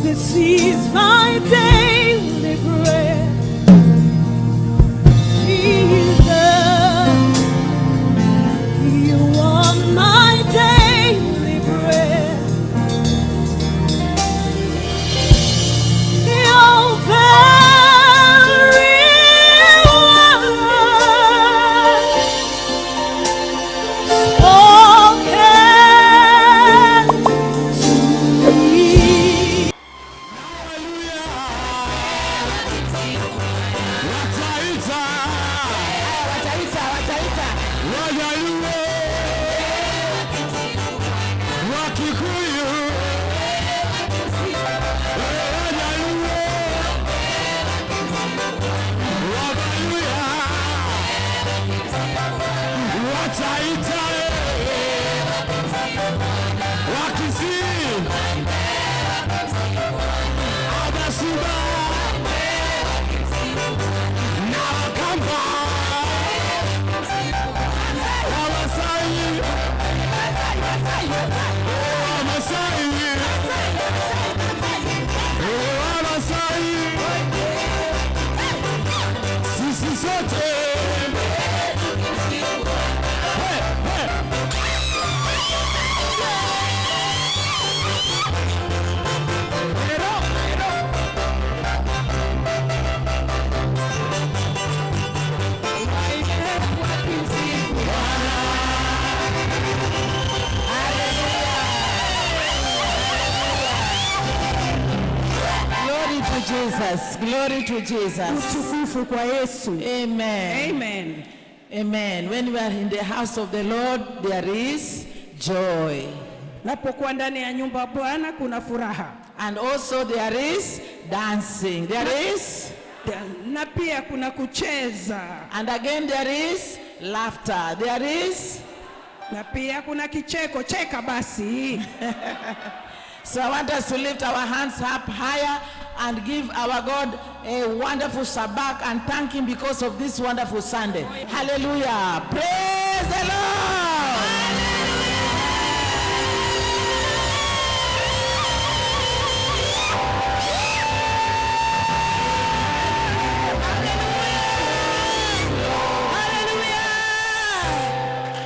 This is my daily bread. Jesus, you are my daily bread. Your very word spoken to me. Jesus. Glory to Jesus. Amen. Amen. Amen. When we are in the house of the Lord, there is joy. Napokuwa ndani ya nyumba ya Bwana kuna furaha. And also there is dancing. There is na pia kuna kucheza. And again there is laughter. There is na pia kuna kicheko. Cheka basi. So I want us to lift our hands up higher and give our God a wonderful Sabbath and thank Him because of this wonderful Sunday. Hallelujah. Praise the Lord.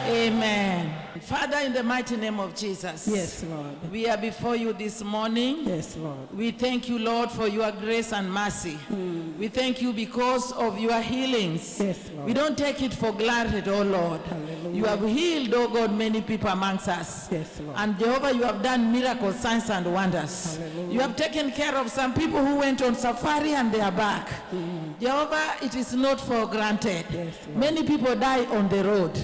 Hallelujah. Amen. Father, in the mighty name of Jesus. Yes, Lord. We are before you this morning. Yes, Lord. We thank you, Lord, for your grace and mercy. We thank you because of your healings. Yes, Lord. We don't take it for granted, oh Lord. Hallelujah. You have healed, oh God, many people amongst us. Yes, Lord. And Jehovah, you have done miracles, signs, and wonders. Hallelujah. You have taken care of some people who went on safari and they are back. Jehovah, it is not for granted. Yes, Lord. Many people die on the road,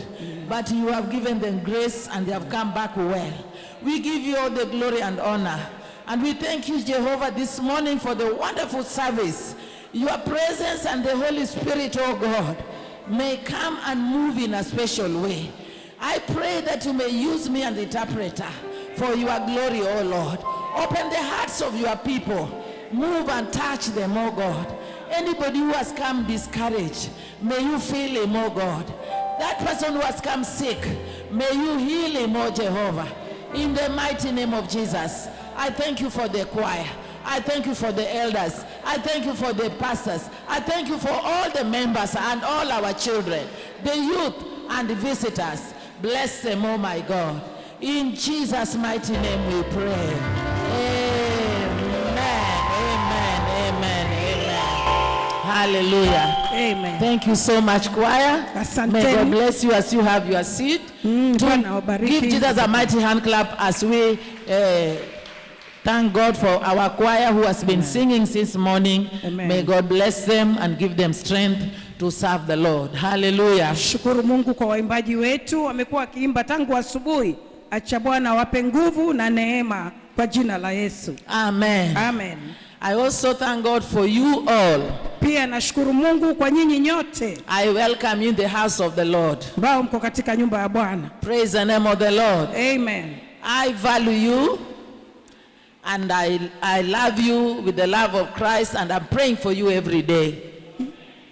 but you have given them grace and they have come back well. We give you all the glory and honor. And we thank you, Jehovah, this morning for the wonderful service. Your presence and the Holy Spirit, oh God, may come and move in a special way. I pray that you may use me and the interpreter for your glory, oh Lord. Open the hearts of your people. Move and touch them, oh God. Anybody who has come discouraged, may you feel him, oh God. That person who has come sick, may you heal him, oh Jehovah. In the mighty name of Jesus, I thank you for the choir. I thank you for the elders. I thank you for the pastors. I thank you for all the members and all our children, the youth and the visitors. Bless them, oh my God. In Jesus' mighty name we pray. Amen, amen, amen, amen. Hallelujah. Amen. Thank you so much, choir. Asante. May God bless you as you have your seat. Give Jesus a mighty hand clap as we thank God for our choir who has been singing since morning. Amen. May God bless them and give them strength to serve the Lord. Hallelujah. Shukuru Mungu kwa waimbaji wetu, wamekuwa wakiimba tangu asubuhi. Acha Bwana wape nguvu na neema kwa jina la Yesu. Amen. Amen. I also thank God for you all. Pia nashukuru Mungu kwa nyinyi nyote. I welcome you in the house of the Lord. Ambao mko katika nyumba ya Bwana. Praise the name of the Lord. Amen. I value you and I love you with the love of Christ and I'm praying for you every day.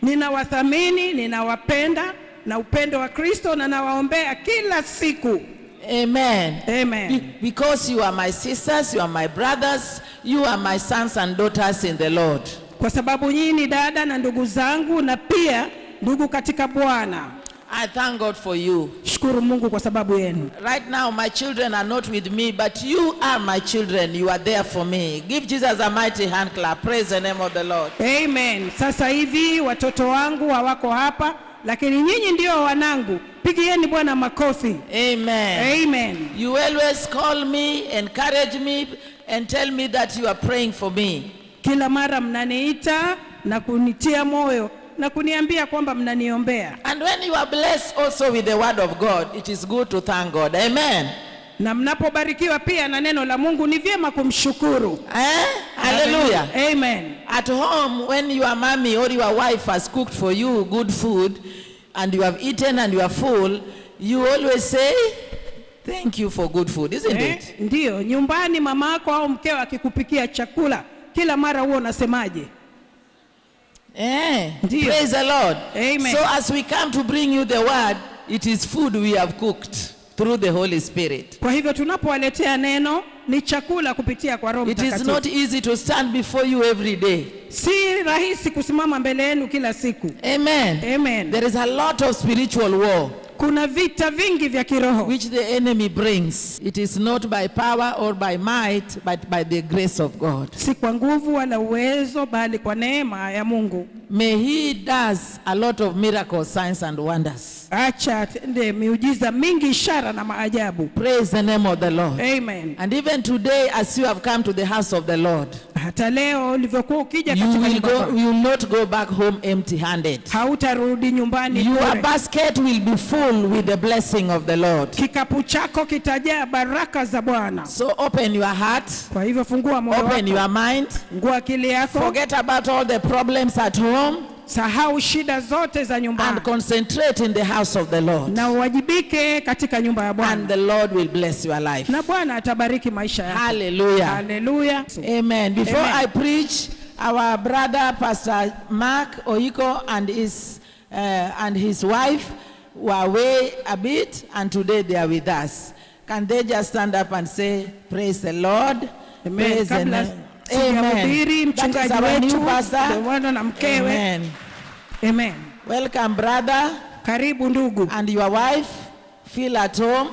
Ninawathamini, ninawapenda na upendo wa Kristo na nawaombea kila siku. Amen. Amen. Because you are my sisters, you are my brothers, you are my sons and daughters in the Lord. Kwa sababu nyinyi ni dada na ndugu zangu na pia ndugu katika Bwana. I thank God for you. Shukuru Mungu kwa sababu yenu. Right now my children are not with me, but you are my children. You are there for me. Give Jesus a mighty hand clap. Praise the name of the Lord. Amen. Sasa hivi watoto wangu hawako hapa, lakini nyinyi ndio wanangu. Pigieni Bwana makofi. Amen. Amen. You always call me, encourage me, and tell me that you are praying for me. Kila mara mnaniita na kunitia moyo na kuniambia kwamba mnaniombea. And when you are blessed also with the word of God, it is good to thank God. Amen. Na mnapobarikiwa pia na neno la Mungu ni vyema kumshukuru. Hallelujah. Amen. At home, when your mommy or your wife has cooked for you good food and you have eaten and you are full, you always say thank you for good food, isn't it? Ndio, nyumbani mamako au mkeo akikupikia chakula, kila mara huo unasemaje? Praise the Lord. Amen. So as we come to bring you the word, it is food we have cooked through the Holy Spirit. Kwa hivyo tunapowaletea neno ni chakula kupitia kwa Roho Mtakatifu. It is not easy to stand before you every day. Si rahisi kusimama mbele yenu kila siku. Amen. Amen. There is a lot of spiritual war. Kuna vita vingi vya kiroho which the enemy brings. It is not by power or by might, but by the grace of God. Si kwa nguvu wala uwezo bali kwa neema ya Mungu. May he does a lot of miracles, signs and wonders. Acha atende miujiza mingi, ishara na maajabu. Praise the name of the Lord. Amen. And even today as you have come to the house of the Lord, hata leo ulivyokuwa ukija you katika will not go back home empty-handed. Hautarudi nyumbani Your bure. basket will be full with the blessing of the Lord. Kikapu chako kitajaa baraka za Bwana. So open your heart. Kwa hivyo fungua moyo wako. Open your mind. Fungua akili yako. Forget about all the problems at home. Sahau shida zote za nyumbani. And concentrate in the house of the Lord. Na uwajibike katika nyumba ya Bwana. And the Lord will bless your life. Na Bwana atabariki maisha yako. Hallelujah. Hallelujah. Amen. Before Amen. I preach, our brother Pastor Mark Oiko and his wife were away a bit, and today they are with us. Can they just stand up and say, praise the Lord? Amen. Praise the Kabla Lord. sijahubiri, mchungaji wetu Bwana na mkewe. Amen. Amen. Welcome brother. Karibu ndugu. And your wife. Feel at home.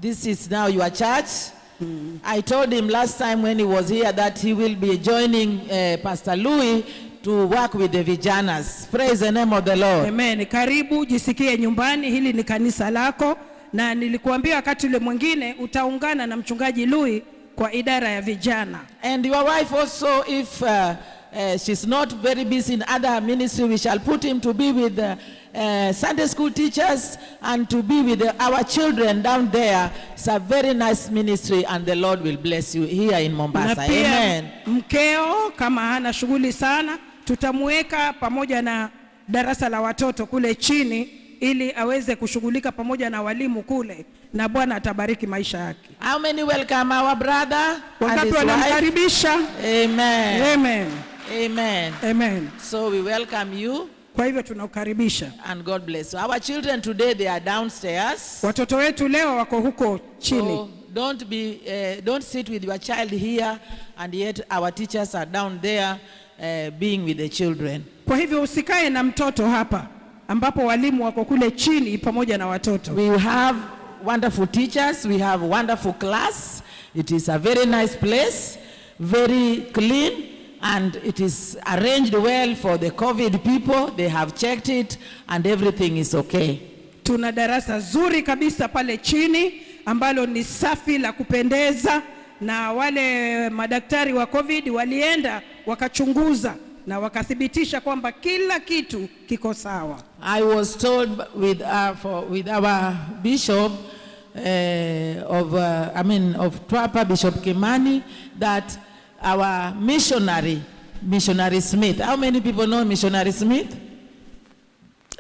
This is now your church. I told him last time when he was here that he will be joining Pastor Louis to work with the Vijanas. Praise the name of the Lord. Amen. Karibu, jisikie nyumbani, hili ni kanisa lako, na nilikuambia wakati ule mwingine utaungana na mchungaji Louis kwa idara ya vijana. And your wife also, if she's not very busy in other ministry, we shall put him to be with Sunday school teachers and to be with our children down there. It's a very nice ministry and the Lord will bless you here in Mombasa. Na pia Amen. Mkeo kama hana shughuli sana, tutamweka pamoja na darasa la watoto kule chini ili aweze kushughulika pamoja na walimu kule, na Bwana atabariki maisha yake. How many welcome our brother and Wakati his wife? wanamkaribisha. Amen. Amen. Amen. Amen. So we welcome you. Kwa hivyo tunakukaribisha. And God bless you. Our children today, they are downstairs. Watoto wetu leo wako huko chini. So don't sit with your child here, and yet our teachers are down there being with the children. Kwa hivyo usikae na mtoto hapa ambapo walimu wako kule chini pamoja na watoto. We have wonderful teachers. We have wonderful class. It is a very nice place, very clean, and it is arranged well for the COVID people. They have checked it and everything is okay. Tuna darasa zuri kabisa pale chini ambalo ni safi la kupendeza, na wale madaktari wa COVID walienda wakachunguza na wakathibitisha kwamba kila kitu kiko sawa. I was told with our bishop of Twapa, Bishop Kimani, that our missionary Smith, how many people know Missionary Smith?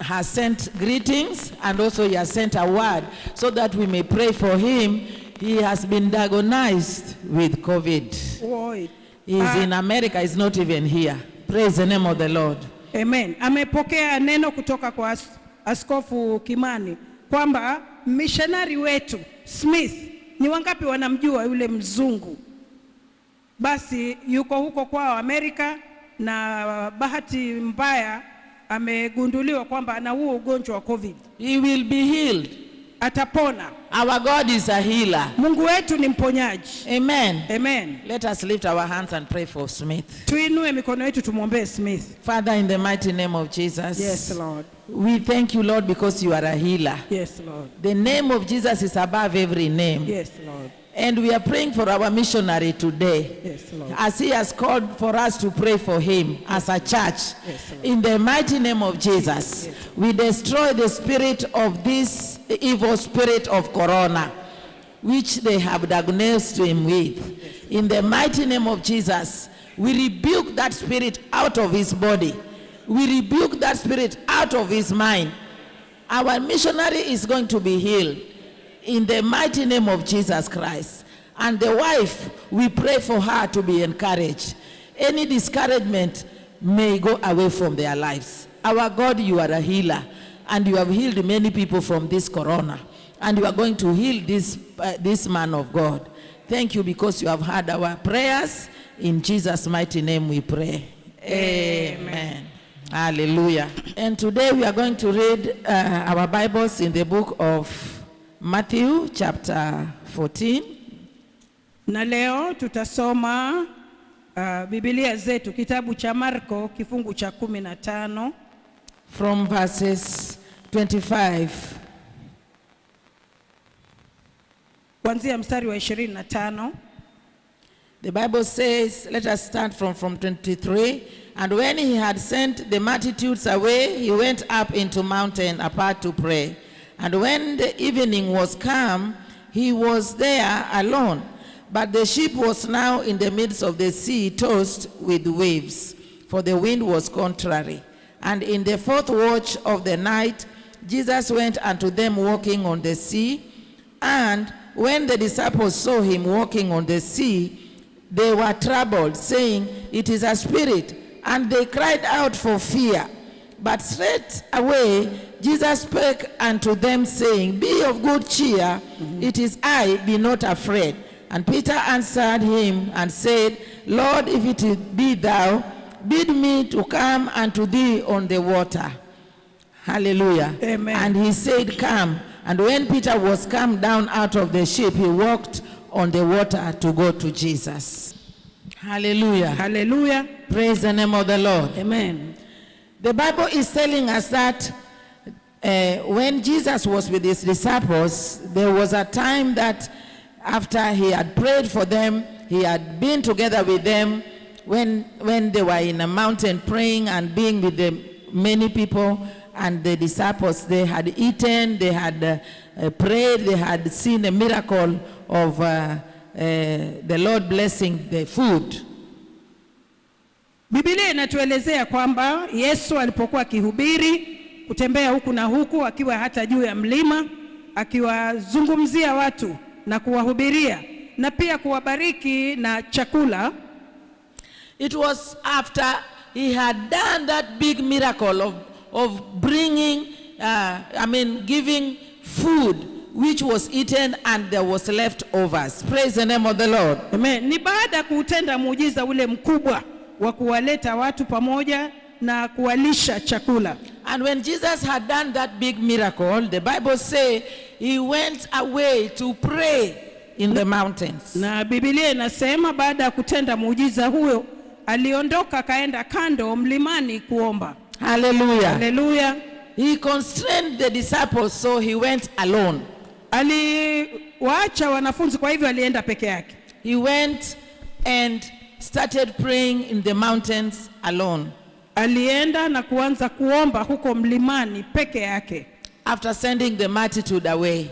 Has sent greetings, and also he has sent a word so that we may pray for him. He has been diagnosed with COVID. Oi. He is in America, he's not even here. Praise the name of the Lord. Amen. Amepokea neno kutoka kwa Askofu Kimani kwamba missionary wetu Smith, ni wangapi wanamjua yule mzungu? Basi yuko huko kwao Amerika, na bahati mbaya amegunduliwa kwamba ana huo ugonjwa wa COVID. He will be healed. Atapona. Our God is a healer. Mungu wetu ni mponyaji. Amen. Amen. Let us lift our hands and pray for Smith. Tuinue mikono yetu tumwombee Smith. Father, in the mighty name of Jesus. Yes, Lord. We thank you, Lord, because you are a healer. Yes, Lord. The name of Jesus is above every name. Yes, Lord. And we are praying for our missionary today. Yes, Lord. As he has called for us to pray for him as a church. Yes, Lord. In the mighty name of Jesus, Yes. we destroy the spirit of this evil spirit of corona, which they have diagnosed him with. Yes. In the mighty name of Jesus, we rebuke that spirit out of his body. We rebuke that spirit out of his mind. Our missionary is going to be healed in the mighty name of Jesus Christ. And the wife, we pray for her to be encouraged. Any discouragement may go away from their lives. Our God, you are a healer, and you have healed many people from this corona, and you are going to heal this man of God. Thank you because you have heard our prayers. In Jesus' mighty name we pray. Amen. Hallelujah. And today we are going to read our Bibles in the book of Matthew chapter 14. Na leo tutasoma Biblia zetu kitabu cha Marko kifungu cha 15 from verses 25. kuanzia mstari wa 25. The Bible says, let us start from 23. And when he had sent the multitudes away, he went up into mountain apart to pray. And when the evening was come, he was there alone. But the ship was now in the midst of the sea, tossed with waves, for the wind was contrary. And in the fourth watch of the night, Jesus went unto them walking on the sea. And when the disciples saw him walking on the sea, they were troubled, saying, It is a spirit. And they cried out for fear. But straightway Jesus spake unto them, saying, Be of good cheer, it is I, be not afraid. And Peter answered him and said, Lord, if it be thou, bid me to come unto thee on the water. Hallelujah. Amen. And he said, Come. And when Peter was come down out of the ship, he walked on the water to go to Jesus. Hallelujah. Hallelujah. Praise the name of the Lord. Amen. The Bible is telling us that when Jesus was with his disciples, there was a time that after he had prayed for them, he had been together with them when they were in a mountain praying and being with the many people, and the disciples, they had eaten, they had prayed, they had seen a miracle of the Lord blessing the food. Biblia inatuelezea kwamba Yesu alipokuwa akihubiri, kutembea huku na huku, akiwa hata juu ya mlima, akiwazungumzia watu na kuwahubiria na pia kuwabariki na chakula. It was after he had done that big miracle of bringing, giving food which was eaten and there was leftovers. Praise the name of the Lord. Amen. Ni baada ya kutenda muujiza ule mkubwa wa kuwaleta watu pamoja na kuwalisha chakula. And when Jesus had done that big miracle, the Bible says he went away to pray in the mountains. Na Biblia inasema baada ya kutenda muujiza huyo, aliondoka kaenda kando mlimani kuomba. Hallelujah. Hallelujah. He constrained the disciples, so he went alone. Aliwaacha wanafunzi, kwa hivyo alienda peke yake. He went and started praying in the mountains alone. Alienda na kuanza kuomba huko mlimani peke yake. After sending the multitude away.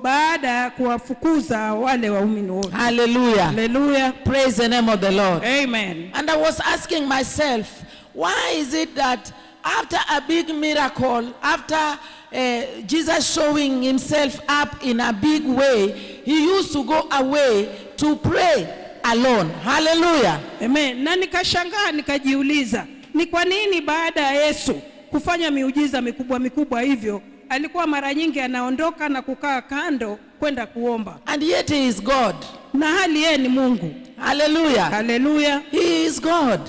Baada ya kuwafukuza wale waumini wote. Hallelujah. Hallelujah. Praise the name of the Lord. Amen. And I was asking myself, why is it that after a big miracle, after Jesus showing himself up in a big way, he used to go away to pray alone. Hallelujah. Amen. Na nikashangaa nikajiuliza, ni kwa nini baada ya Yesu kufanya miujiza mikubwa hivyo, alikuwa mara nyingi anaondoka na kukaa kando kwenda kuomba. And yet he is God. Na hali yeye ni Mungu. Hallelujah. Hallelujah. He is God.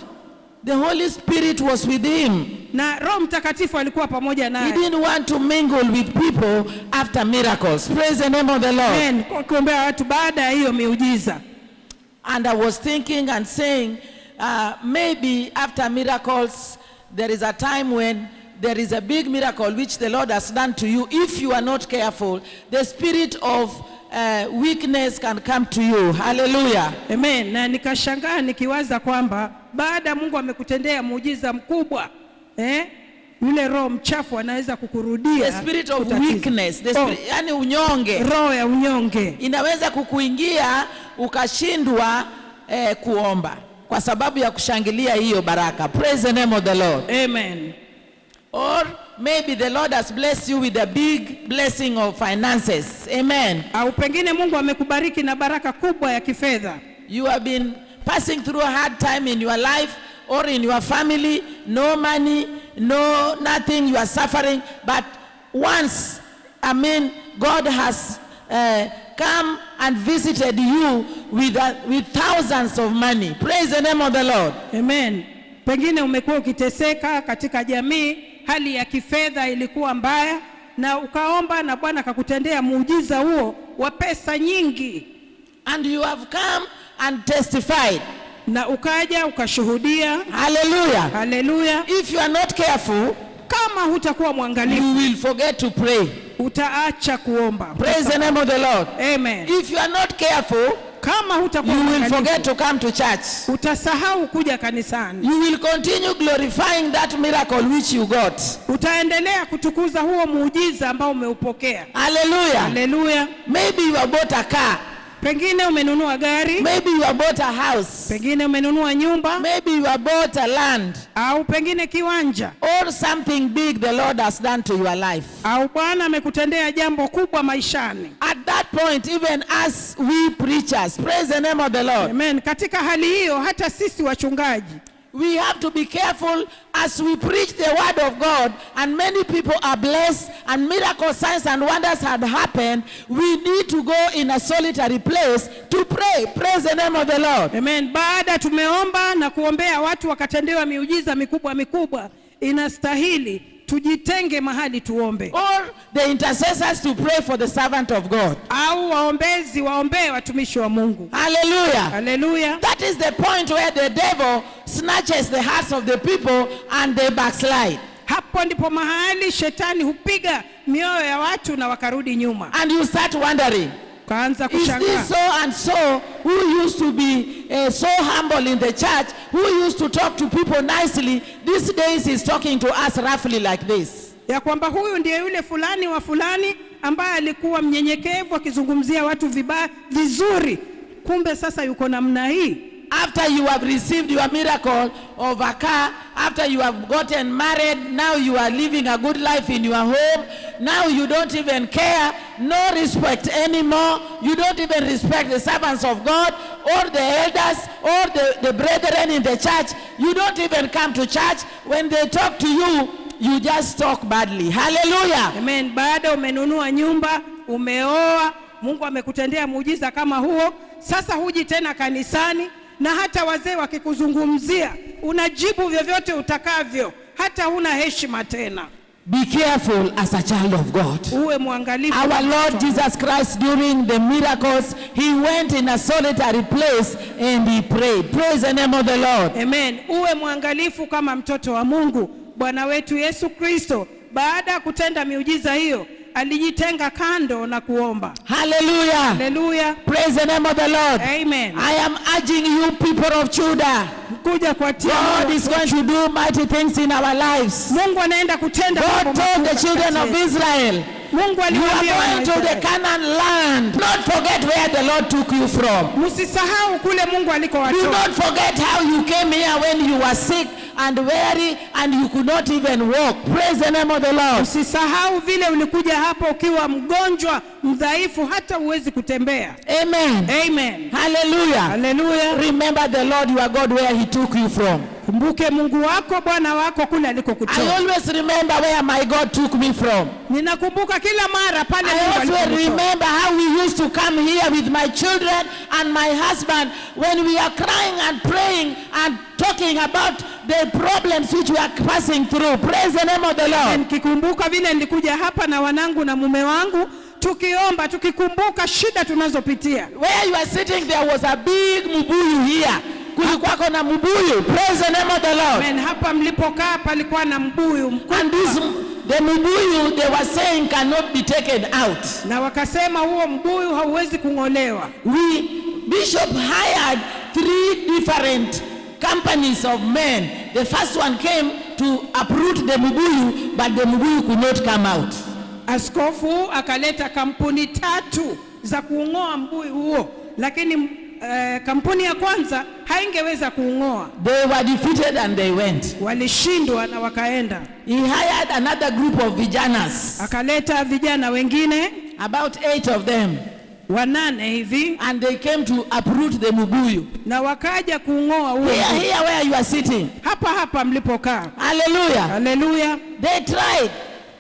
The Holy Spirit was with him. Na Roho Mtakatifu alikuwa pamoja naye. He didn't want to mingle with people after miracles. Praise the name of the Lord. Amen. Kuombea watu baada ya hiyo miujiza. And I was thinking and saying, maybe after miracles, there is a time when there is a big miracle which the Lord has done to you. If you are not careful, the spirit of weakness can come to you. Hallelujah. Amen. Na nikashangaa nikiwaza kwamba baada Mungu amekutendea muujiza mkubwa, yule roho mchafu anaweza kukurudia. The spirit of weakness, the spirit, yani unyonge. Roho ya unyonge inaweza kukuingia ukashindwa kuomba kwa sababu ya kushangilia hiyo baraka. Praise the name of the Lord. Amen. Or maybe the Lord has blessed you with a big blessing of finances. Amen. Au pengine Mungu amekubariki na baraka kubwa ya kifedha. You have been passing through a hard time in your life or in your family, no money, no nothing, you are suffering, but once, God has come and visited you with thousands of money. Praise the name of the Lord. Amen. Pengine umekuwa ukiteseka katika jamii, hali ya kifedha ilikuwa mbaya, na ukaomba na Bwana akakutendea muujiza huo wa pesa nyingi. And you have come and testified. Na ukaja ukashuhudia. Hallelujah. Hallelujah. If you are not careful, kama hutakuwa mwangalifu, you will forget to pray. Utaacha kuomba. Praise the name of the Lord. Amen. If you are not careful, kama hutakuwa you will mwangalifu, forget to come to church. Utasahau kuja kanisani. You will continue glorifying that miracle which you got. Utaendelea kutukuza huo muujiza ambao umeupokea. Hallelujah. Hallelujah. Maybe you have bought a car. Pengine umenunua gari. Maybe you have bought a house. Pengine umenunua nyumba. Maybe you have bought a land. Au pengine kiwanja. Or something big the Lord has done to your life. Au Bwana amekutendea jambo kubwa maishani. At that point, even as we preachers, praise the name of the Lord. Amen. Katika hali hiyo hata sisi wachungaji, we have to be careful as we preach the word of God, and many people are blessed and miracle signs and wonders had happened. We need to go in a solitary place to pray. Praise the name of the Lord. Amen. Baada tumeomba na kuombea watu wakatendewa miujiza mikubwa, inastahili tujitenge mahali tuombe. Or the intercessors to pray for the servant of God. Au waombezi waombee watumishi wa Mungu. Hallelujah. Hallelujah. That is the point where the devil snatches the hearts of the people and they backslide. Hapo ndipo mahali shetani hupiga mioyo ya watu na wakarudi nyuma. And you start wondering, kaanza is kushangaa, this so and so who used to be so humble in the church, who used to talk to people nicely, these days he's talking to us roughly like this. Ya kwamba huyu ndiye yule fulani wa fulani ambaye alikuwa mnyenyekevu akizungumzia watu vizuri, kumbe sasa yuko namna hii. After you have received your miracle of a car, after you have gotten married, now you are living a good life in your home, now you don't even care, no respect anymore, you don't even respect the servants of God or the elders or the brethren in the church, you don't even come to church. When they talk to you, you just talk badly. Hallelujah. Amen. Baada umenunua nyumba, umeoa, Mungu amekutendea muujiza kama huo, sasa huji tena kanisani, na hata wazee wakikuzungumzia unajibu vyovyote utakavyo, hata huna heshima tena. Be careful as a child of God. Uwe mwangalifu. Our Lord Jesus Christ, during the miracles, he went in a solitary place and he prayed. Praise the name of the Lord. Amen. Uwe mwangalifu kama mtoto wa Mungu. Bwana wetu Yesu Kristo baada ya kutenda miujiza hiyo alijitenga kando na kuomba. Hallelujah. Hallelujah. Praise the name of the Lord. Amen. I am urging you, people of Judah, God is going to do mighty things in our lives. Mungu anaenda kutenda. God told the children of Israel, Mungu you are going to the Canaan land. Do not forget where the Lord took you from. Msisahau kule Mungu alikowatoa. Do not forget how you came here when you were sick and weary, and you could not even walk. Praise the name of the Lord. Usisahau vile ulikuja hapa ukiwa mgonjwa, mdhaifu, hata huwezi kutembea. Amen. Amen. Hallelujah. Hallelujah. Remember the Lord your God where he took you from. Kumbuke Mungu wako, Bwana wako kule alikokutoa. I always remember where my God took me from. Ninakumbuka kila mara pale I Mungu also alipokutoa. remember how we used to come here with my children and my husband when we are crying and praying and talking about the problems which we are passing through. Praise the name of the Lord. Nikikumbuka vile nilikuja hapa na wanangu na mume wangu tukiomba, tukikumbuka shida tunazopitia. Where you are sitting, there was a big mubuyu here. Kulikuwa na mubuyu. Praise the name of the Lord. Amen. Hapa mlipokaa palikuwa na mbuyu mkubwa. And the mubuyu they were saying cannot be taken out. Na wakasema huo mbuyu hauwezi kung'olewa. Bishop hired 3 different companies of men. The first one came to uproot the mubuyu, but the mubuyu could not come out. Askofu akaleta kampuni 3 za kuung'oa mbuyu huo, lakini kampuni ya kwanza haingeweza kuung'oa. They were defeated and they went. Walishindwa na wakaenda. He hired another group of vijanas. Akaleta vijana wengine about 8 of them. 8 hivi, And they came to uproot the mubuyu. na wakaja kuung'oa huo. Here where you are sitting. Hapa mlipokaa. Hallelujah. Hallelujah. They tried.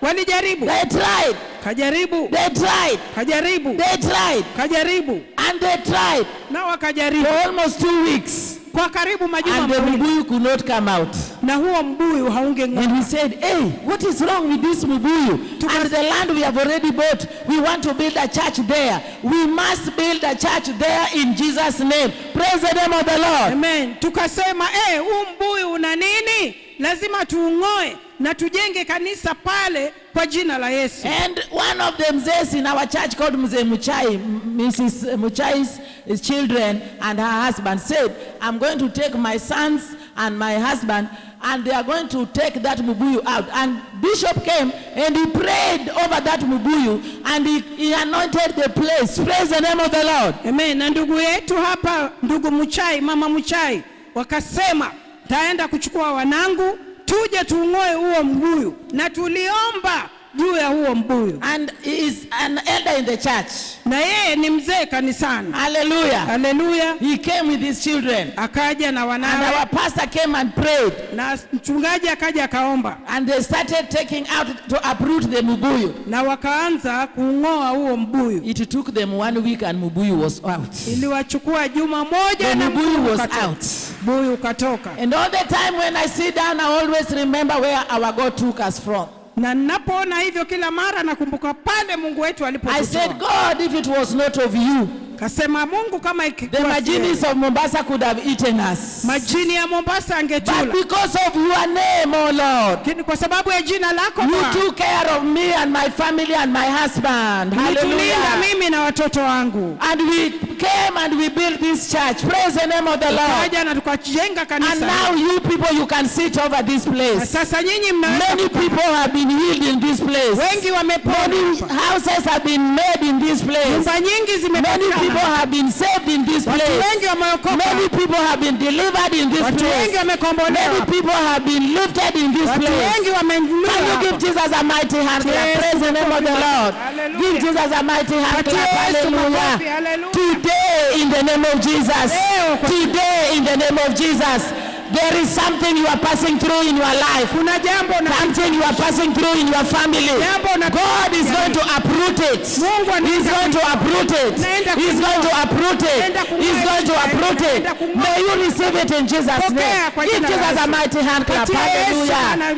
Walijaribu. They tried. Kajaribu. They tried. Kajaribu. They tried. Kajaribu. And they tried Na for wakajaribu almost 2 weeks. kwa karibu majuma And the mawili, mubuyu could not come out. na huo mbuyu haungeng'oa. And we said, hey, what is wrong with this mubuyu? And the land we have already bought, we want to build a church there. We must build a church there in Jesus' name. Praise the name of the Lord. Amen. Tukasema huu mbuyu una nini? Lazima tuung'oe na tujenge kanisa pale kwa jina la Yesu. And one of them says in our church called Mzee Muchai, Mrs. Muchai's children and her husband said, I'm going to take my sons and my husband and they are going to take that mubuyu out. And Bishop came and he prayed over that mubuyu and he anointed the place. Praise the name of the Lord. Amen. Na ndugu yetu hapa, ndugu Muchai, mama Muchai, wakasema taenda kuchukua wanangu tuje tuung'oe huo mbuyu, na tuliomba juu ya huo mbuyu. And he is an elder in the church. Na yeye ni mzee kanisani. Hallelujah. Hallelujah. He came with his children. Akaja na And wanawe, our pastor came and prayed. na mchungaji akaja akaomba, And they started taking out to uproot the mubuyu. na wakaanza kuung'oa huo mbuyu. It took them 1 week and mubuyu was out. Iliwachukua juma moja The na mubuyu was ukatoka. out. Mbuyu ukatoka. And all the time when I sit down, I always remember where our God took us from. Na ninapoona hivyo kila mara nakumbuka pale Mungu wetu I said, alipotutoa. God, if it was not of you, Kasema Mungu kama the ikikuwa Majinis of Mombasa could have eaten us. majini ya Mombasa But angetula. because of your name, oh Lord, Lakini kwa sababu ya jina lako you Bwana, took care of me and my family and my husband. ulitulinda Hallelujah. mimi na watoto wangu. And we came and we built this church. Praise the name of the Lord. Tukaja na tukajenga And kanisa. now you people, you can sit over this Na place. sasa nyinyi mnaweza Many kukaa. people have been healed in this place. Wengi wamepona Many hapa. houses have been made in this place. Nyumba nyingi Many people zimepatikana. have been saved in this Watu place. wengi wameokoka. Many people have been delivered in this Watu wengi place. wamekombolewa. Many people have been lifted in this Watu place. wengi wameinuliwa Can you hapa. give Jesus a mighty hand clap? Yes. Praise the name of the Lord. Hallelujah. Give Jesus a mighty hand Patia clap. Yesu makofi. Hallelujah. Hallelujah. Today in the name of Jesus. Leo kwa- Today in the name of Jesus. There is something you are passing through in your life. Kuna jambo na Something you are passing through in your family. jambo na God is going to uproot it. Mungu anaenda He's going to uproot it. Naenda He's kung'oa. going to uproot it. Naenda kung'oa. He's going to uproot it. Naenda kung'oa. May you receive it in Jesus' Pokea name. kwa Give jina la Jesus a Yesu. mighty hand clap. Patia Yesu Hallelujah. ana-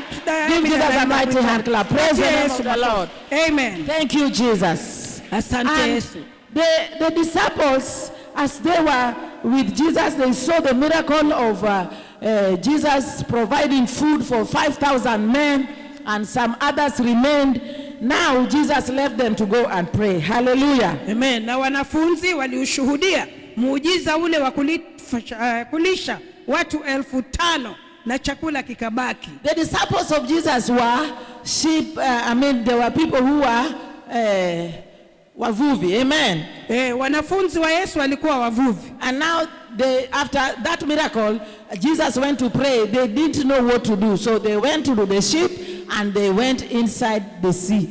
Give Jesus a anaenda mighty kuinua. hand clap. Praise the Patia name Yesu of the Lord. Amen. Thank you, Jesus. Asante And Yesu. the disciples, as they were with Jesus, they saw the miracle of Jesus providing food for 5,000 men, and some others remained. Now Jesus left them to go and pray. Hallelujah. Amen. Na wanafunzi waliushuhudia muujiza ule wa kulisha watu 5,000 na chakula kikabaki. The disciples of Jesus were sheep, there were people who were wavuvi. Amen. Wanafunzi wa Yesu walikuwa wavuvi. And now after that miracle, Jesus went to pray. They didn't know what to do. So they went to the ship and they went inside the sea.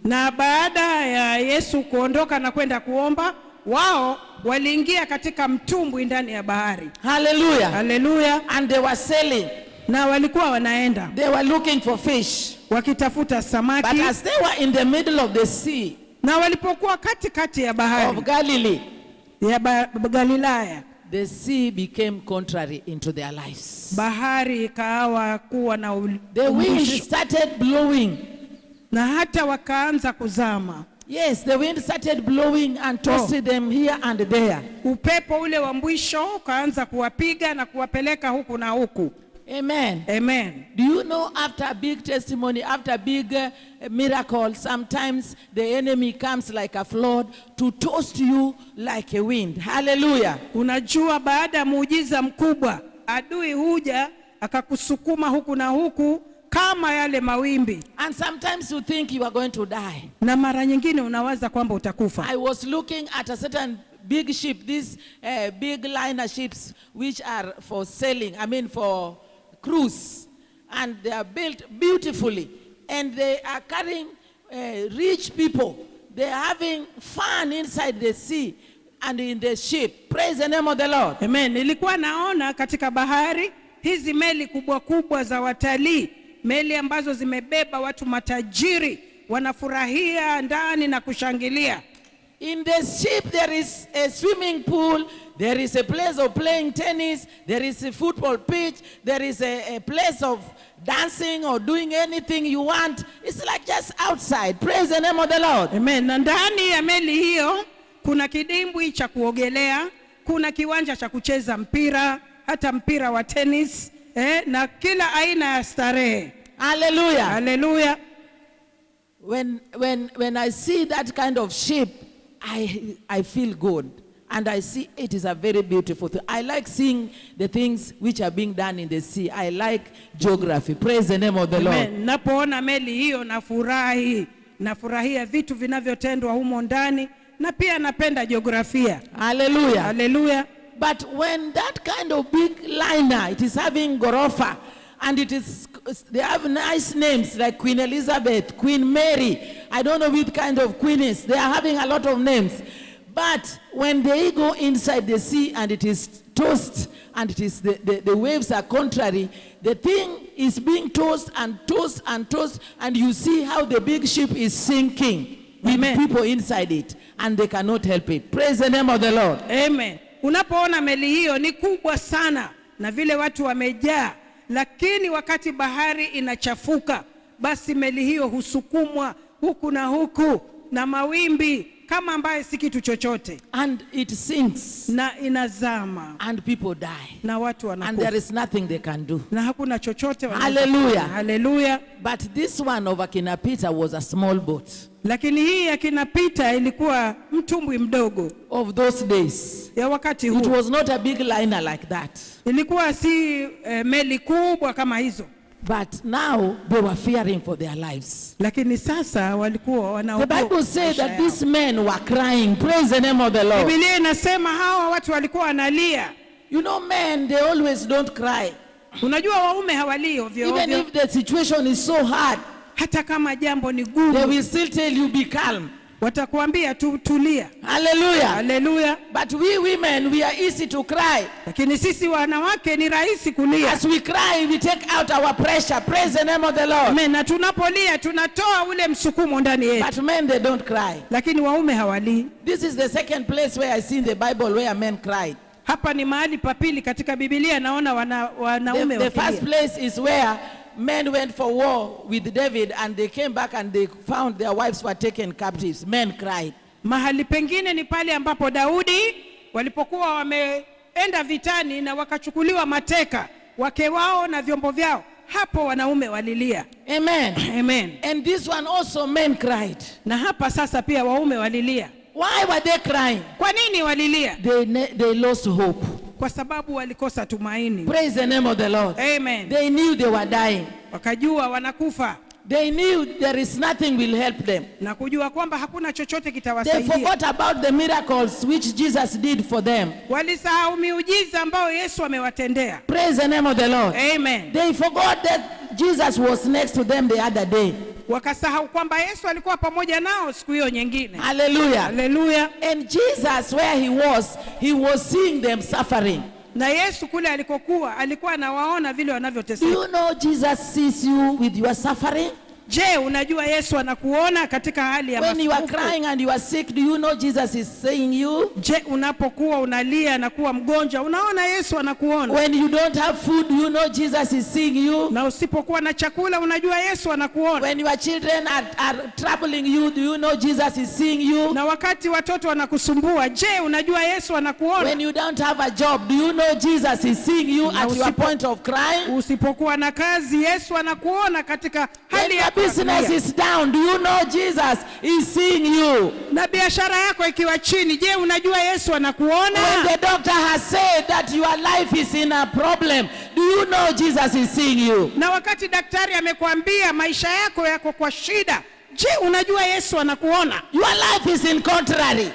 Na baada ya Yesu kuondoka na kwenda kuomba, wao waliingia katika mtumbwi ndani ya bahari. Hallelujah. Hallelujah. And they were sailing. Na walikuwa wanaenda. They were looking for fish. Wakitafuta samaki. But as they were in the middle of the sea, na walipokuwa katikati ya bahari of Galilee, ya Galilaya, the sea became contrary into their lives. Bahari ikawa kuwa na the wind started blowing. Na hata wakaanza kuzama. Yes, the wind started blowing and tossed them here and there. Upepo ule wa mwisho ukaanza kuwapiga na kuwapeleka huku na huku. Amen. Amen. Do you know, after a big testimony, after a big miracle, sometimes the enemy comes like a flood to toast you like a wind. Hallelujah. Unajua, baada ya muujiza mkubwa, adui huja akakusukuma huku na huku kama yale mawimbi. And sometimes you think you are going to die. Na mara nyingine unawaza kwamba utakufa. I was looking at a certain big ship, these big liner ships which are for sailing, for cruise, and they are built beautifully, and they are carrying rich people. They are having fun inside the sea and in the ship. Praise the name of the Lord. Amen. Nilikuwa naona katika bahari hizi meli kubwa kubwa za watalii, meli ambazo zimebeba watu matajiri, wanafurahia ndani na kushangilia. In the ship there is a swimming pool, there is a place of playing tennis, there is a football pitch, there is a place of dancing or doing anything you want. It's like just outside. Praise the name of the Lord. Amen. Na ndani ya meli hiyo kuna kidimbwi cha kuogelea, kuna kiwanja cha kucheza mpira, hata mpira wa tennis, na kila aina ya starehe. Hallelujah. Hallelujah. When I see that kind of ship, I feel good, and I see it is a very beautiful thing. I like seeing the things which are being done in the sea. I like geography. Praise the name of the Lord. Napoona meli hiyo nafurahia vitu vinavyotendwa humo ndani, na pia napenda jiografia. Hallelujah. Hallelujah. But when that kind of big liner, it is having ghorofa, and they have nice names like Queen Elizabeth, Queen Mary, I don't know which kind of queen is. They are having a lot of names. But when they go inside the sea and it is tossed, and it is the waves are contrary, the thing is being tossed and tossed and tossed, and you see how the big ship is sinking with people inside it, and they cannot help it. Praise the name of the Lord. Amen. Unapoona meli hiyo ni kubwa sana na vile watu wamejaa, lakini wakati bahari inachafuka, basi meli hiyo husukumwa huku na huku na mawimbi kama ambaye si kitu chochote, and it sinks, na inazama, and people die, na watu wanakufa, and there is nothing they can do, na hakuna chochote wanaweza. Hallelujah. Hallelujah. But this one of akina Peter was a small boat. Lakini hii akina Peter ilikuwa mtumbwi mdogo of those days. Ya wakati huu. It was not a big liner like that. Ilikuwa si meli kubwa kama hizo. But now they were fearing for their lives. Lakini sasa walikuwa wanaogopa. The Bible says that these men were crying. Praise the name of the Lord. Biblia inasema hawa watu walikuwa wanalia. You know, men, they always don't cry. Unajua waume hawalii ovyo ovyo. Even if the situation is so hard, hata kama jambo ni gumu, they will still tell you be calm. Watakuambia tulia. Hallelujah. Hallelujah. But we women, we are easy to cry. Lakini sisi wanawake ni rahisi kulia. As we cry, we take out our pressure. Praise the name of the Lord. Amen. Na tunapolia tunatoa ule msukumo ndani yetu. But men, they don't cry. Lakini waume hawalii. This is the second place where I see in the Bible where men cried. Hapa ni mahali pa pili katika Biblia naona wanaume the first place is where men went for war with David, and they came back and they found their wives were taken captives. Men cried. Mahali pengine ni pale ambapo Daudi walipokuwa wameenda vitani na wakachukuliwa mateka wake wao na vyombo vyao, hapo wanaume walilia. Amen. Amen. And this one also men cried. Na hapa sasa pia waume walilia. Why were they crying? Kwa nini walilia? They lost hope. Kwa sababu walikosa tumaini. Praise the name of the Lord. Amen. They knew they were dying. Wakajua wanakufa. They knew there is nothing will help them. na kujua kwamba hakuna chochote They kitawasaidia. forgot about the miracles which Jesus did for them. Walisahau miujiza ambayo Yesu amewatendea. Praise the name of the Lord. Amen. They forgot that Jesus was next to them the other day. Wakasahau kwamba Yesu alikuwa pamoja nao siku hiyo nyingine. Hallelujah. Haleluya. And Jesus, where he was seeing them suffering. Na Yesu kule alikokuwa alikuwa anawaona vile Do wanavyoteseka. you know Jesus sees you with your suffering? Je, unajua Yesu anakuona katika hali ya When you are masumbuko? crying and you are sick, do you know Jesus is seeing you? Je, unapokuwa unalia na kuwa mgonjwa, unaona Yesu anakuona? When you don't have food, do you know Jesus is seeing you? Na usipokuwa na chakula, unajua Yesu anakuona? When your children are troubling you, do you know Jesus is seeing you? Na wakati watoto wanakusumbua, je, unajua Yesu anakuona? When you don't have a job, do you know Jesus is seeing you at your point of crying? Usipokuwa na kazi, Yesu anakuona katika When hali your ya business kulia. is down, do you know Jesus is seeing you? Na biashara yako ikiwa chini, je, unajua Yesu anakuona? When the doctor has said that your life is in a problem, do you know Jesus is seeing you? Na wakati daktari amekwambia maisha yako yako kwa shida, je, unajua Yesu anakuona? Your life is in contrary.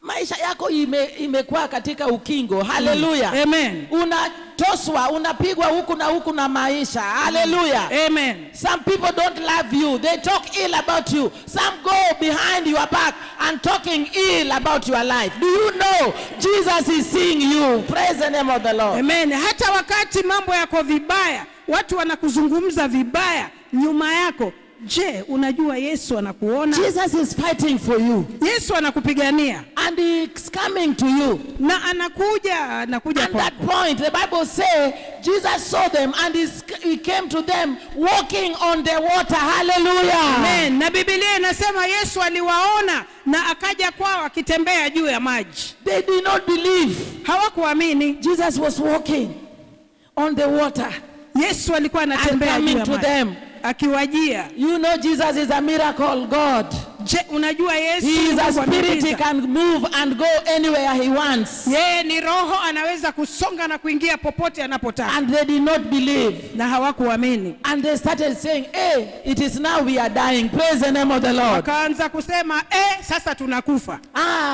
Maisha yako imekuwa katika ukingo. Hallelujah. Amen. Unatoswa, unapigwa huku na maisha. Hallelujah. Amen. Some people don't love you. They talk ill about you. Some go behind your back and talking ill about your life. Do you know Jesus is seeing you? Praise the name of the Lord. Amen. Hata wakati mambo yako vibaya, watu wanakuzungumza vibaya nyuma yako, je, unajua Yesu anakuona? Jesus is fighting for you. Yesu anakupigania. And he's coming to you. Na anakuja At kwako. that point, the Bible says, Jesus saw them and he came to them walking on the water. Hallelujah. Amen. Na Biblia inasema Yesu aliwaona na akaja kwao akitembea juu ya maji. They did not believe. Hawakuamini. Jesus was walking on the water. Yesu alikuwa anatembea And juu coming ya to maji. them. Akiwajia. You know Jesus is a miracle God. Je, unajua Yesu He is a Mungu wa spirit. He miujiza? can move and go anywhere he wants. Yeye ni roho, anaweza kusonga na kuingia popote anapotaka. And they did not believe. Na hawakuamini. And they started saying, hey, it is now we are dying. Praise the name of the Lord. Wakaanza kusema, sasa tunakufa.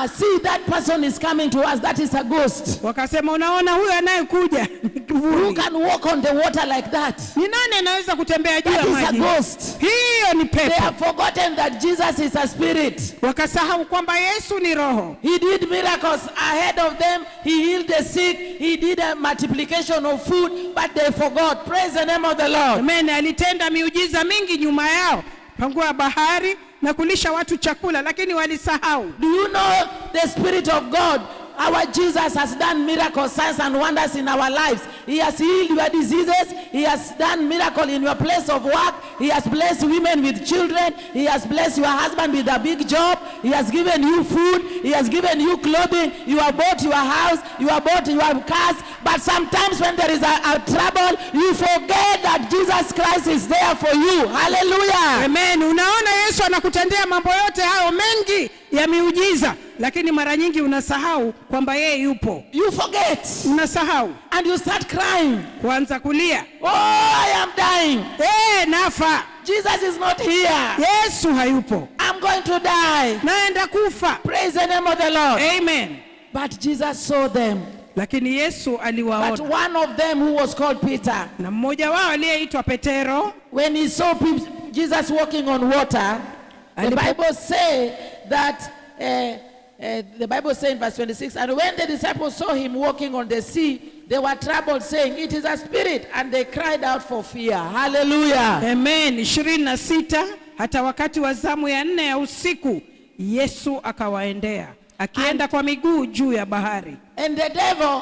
See, that person is coming to us. That is a ghost. Wakasema, unaona huyu anayekuja ni kivuli. Who can walk on the water like that? Ni nani anaweza kutembea juu That ya is a maji? ghost. Hiyo ni They pepo. have forgotten that Jesus is a spirit. Wakasahau kwamba Yesu ni roho. He did miracles ahead of them. He healed the sick. He did a multiplication of food, but they forgot. Praise the name of the Lord. Amen. Alitenda miujiza mingi nyuma yao, pangua bahari na kulisha watu chakula, lakini walisahau. Do you know the Spirit of God? Our Jesus has done miracles, signs and wonders in our lives. He has healed your diseases. He has done miracle in your place of work. He has blessed women with children. He has blessed your husband with a big job. He has given you food. He has given you clothing. You have bought your house. You have bought your cars. But sometimes when there is a trouble, you forget that Jesus Christ is there for you. Hallelujah. Amen. Unaona Yesu anakutendea mambo yote hayo mengi ya miujiza, lakini mara nyingi unasahau kwamba yeye yupo. You forget. Unasahau. And you start crying. Kuanza kulia. Oh, I am dying. Nafa. Jesus is not here. Yesu hayupo. I'm going to die. Naenda kufa. Praise the name of the Lord. Amen. But Jesus saw them. Lakini Yesu But aliwaona. one of them who was called Peter, Na mmoja wao aliyeitwa Petero, when he saw Jesus walking on water, the Bible says that the Bible says in verse 26, and when the disciples saw him walking on the sea, they were troubled, saying, it is a spirit, and they cried out for fear. Hallelujah. Amen. 26, hata wakati wa zamu ya 4 ya usiku Yesu akawaendea akienda kwa miguu juu ya bahari. And the devil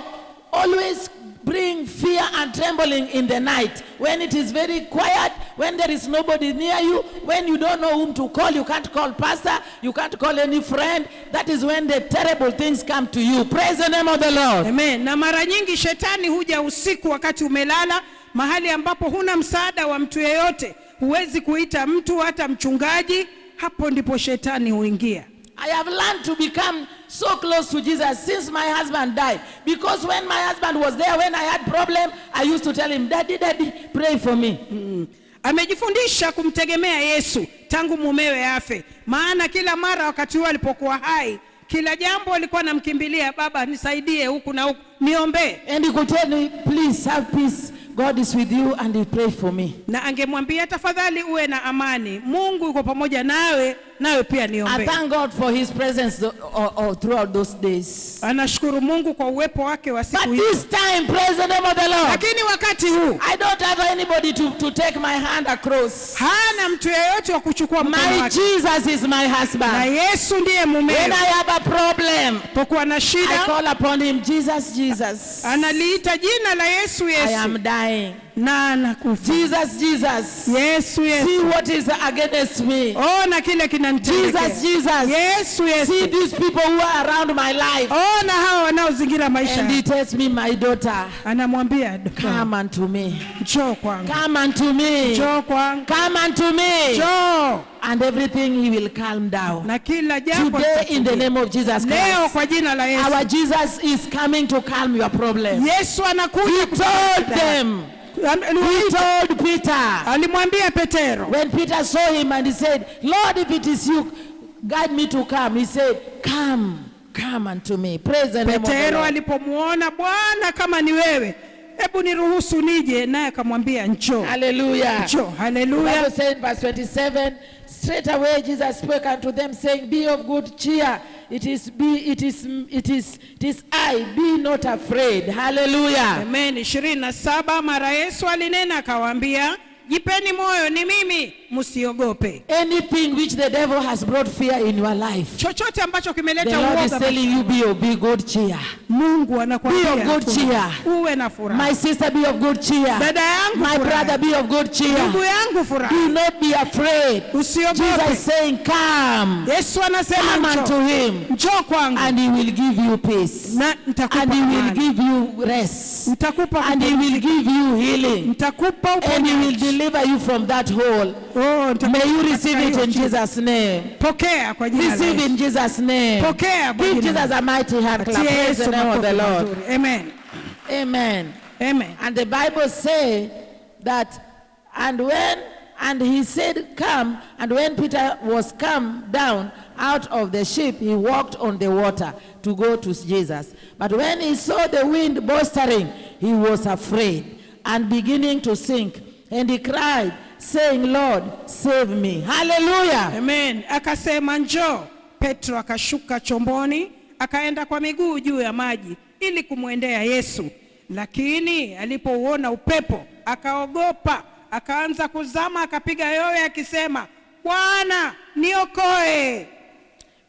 always bring fear and trembling in the night. When it is very quiet, when there is nobody near you, when you don't know whom to call, you can't call pastor, you can't call any friend, that is when the terrible things come to you. Praise the name of the Lord. Amen. Na mara nyingi shetani huja usiku wakati umelala, mahali ambapo huna msaada wa mtu yeyote, huwezi kuita mtu hata mchungaji, hapo ndipo shetani huingia. I have learned to become so close to Jesus since my husband died. Because when my husband was there, when I had problem, I used to tell him, Daddy, Daddy, pray for me. amejifundisha kumtegemea Yesu tangu mumewe afe. Maana kila mara wakati huo alipokuwa hai, kila jambo alikuwa anamkimbilia, baba nisaidie huku na huku, niombe. And he could tell me, please have peace. God is with you and he prayed for me. Na angemwambia tafadhali uwe na amani, Mungu yuko pamoja nawe, nawe pia niombe. I thank God for his presence throughout those days. Anashukuru Mungu kwa uwepo wake wa siku But hizo. this time, praise the name of the Lord, Lakini wakati huu I don't have anybody to take my hand across. hana mtu yeyote wa kuchukua mkono My wake. Jesus is my Na husband. Yesu ndiye When mumewe. I have a problem, Pokuwa na I shida, call upon him, Jesus, Jesus. analiita jina la Yesu, I am Yesu, dying. na anakufa. Jesus, Jesus. Yesu, See Yesu, what is against me. ona kile kinanitendekea. Jesus, Jesus. Yesu, See Yesu, these people who are around my life. ona hao wanaozingira maisha. And he tells me, my daughter, Anamwambia come unto me. njoo kwangu, Come unto me. njoo kwangu, Come unto me. njoo, And everything he will calm down. na kila jambo Today in the litatulia. name of Jesus Leo Christ, kwa jina la Yesu. our Jesus is coming to calm your problem. Yesu anakuja He told them, he told Peter, alimwambia Petero, when Peter saw him and he said, Lord, if it is you, guide me to come. He said, come unto me. Praise the name of the Petero Lord. alipomuona, Bwana kama ni wewe, hebu niruhusu nije, naye akamwambia njoo. Hallelujah. Njoo. The Hallelujah. Bible said in verse 27, straight away Jesus spoke unto them, saying, be of good cheer. It is I, be not afraid. Hallelujah. Amen. 27 mara Yesu alinena akawaambia, jipeni moyo, ni mimi, msiogope. Anything which the devil has brought fear in your life, Chochote ambacho the kimeleta Lord is uoga, telling you, be good cheer. Mungu Be anakuambia of good cheer. uwe na furaha. My sister, be of good cheer. Dada yangu My furaha. brother, be of good cheer. Ndugu yangu furaha. Do not be afraid. Jesus Usiogope. is saying, come. Yesu anasema Come unto njoo. him, Njoo kwangu and he will give you peace. na nitakupa And he will amani. give you rest. Nitakupa And he will give you healing. nitakupa And he will uponyaji. deliver you from that hole. Oh, nitakupa May you receive it katika in hiyo Jesus' name. Pokea kwa jina la Receive Yesu. in Jesus' name. Pokea kwa Give jina la Jesus a mighty hand clap. Patia Praise the Yesu name of the makofi Lord. mazuri. Amen. Amen. Amen. And the Bible says that, and he said, come, and when Peter was come down out of the ship, he walked on the water to go to Jesus. But when he saw the wind boisterous, he was afraid and beginning to sink. And he cried, saying, Lord, save me. Hallelujah. Amen. Akasema njoo. Petro akashuka chomboni, akaenda kwa miguu juu ya maji ili kumwendea Yesu. Lakini alipouona upepo, akaogopa, akaanza kuzama, akapiga yowe akisema, Bwana, niokoe.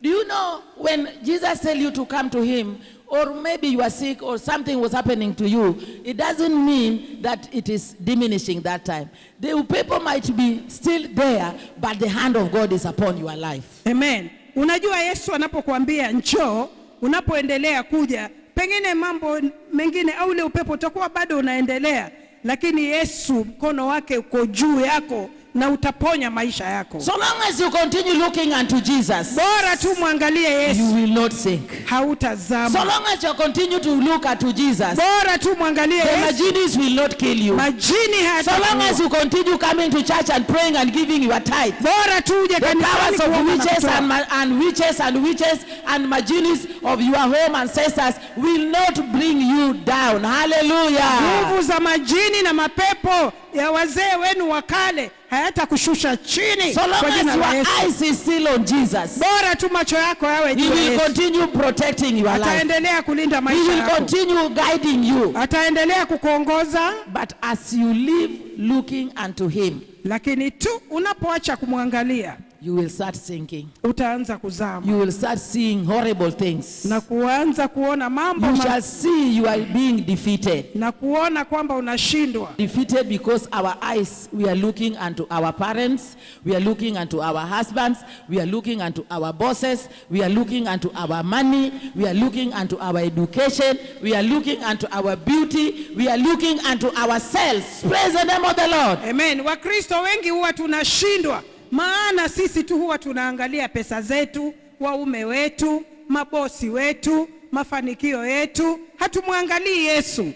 Do you know when Jesus tells you to come to him, or maybe you are sick or something was happening to you, it doesn't mean that it is diminishing that time. The people might be still there, but the hand of God is upon your life. Amen. Unajua Yesu anapokuambia njoo, unapoendelea kuja, pengine mambo mengine au ule upepo utakuwa bado unaendelea, lakini Yesu mkono wake uko juu yako na utaponya maisha yako. So long as you continue looking unto Jesus, Bora tu muangalie Yesu, you will not sink. hautazama. So long as you continue to look unto Jesus, Bora tu muangalie the Yesu, majinies will not kill you. majini So long as hata. you continue coming to church and praying and giving your tithe, Bora tu uje the kanisani powers of kuomba na witches kutoa. and witches and magicians of your home ancestors will not bring you down. Hallelujah. Nguvu za majini na mapepo ya wazee wenu wa kale hayatakushusha chini So long kwa as jina la your Yesu. eyes is still on Jesus, Bora tu macho yako yawe he juu ya will Yesu. continue protecting your life. Ataendelea kulinda He maisha will yako. continue guiding you. Ataendelea kukuongoza, But as you live looking unto him, lakini tu unapoacha kumwangalia you will start sinking. utaanza kuzama You will start seeing horrible things. na kuanza kuona mambo You shall see you are being defeated. na kuona kwamba unashindwa. Defeated because our eyes, we are looking unto our parents, we are looking unto our husbands, we are looking unto our bosses, we are looking unto our money, we are looking unto our education, we are looking unto our beauty, we are looking unto ourselves. Praise the name of the Lord. Amen. Wakristo wengi huwa tunashindwa, maana sisi tu huwa tunaangalia pesa zetu, waume wetu, mabosi wetu, mafanikio yetu, hatumwangalii Yesu.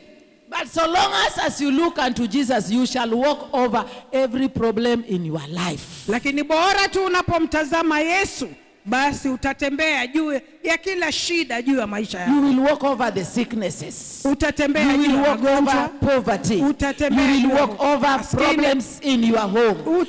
But so long as you look unto Jesus, you shall walk over every problem in your life. Lakini bora tu unapomtazama Yesu, basi utatembea juu ya kila shida juu ya maisha yako. You will walk over the sicknesses. Utatembea you will juu ya walk over poverty. You will walk over problems in your home. You will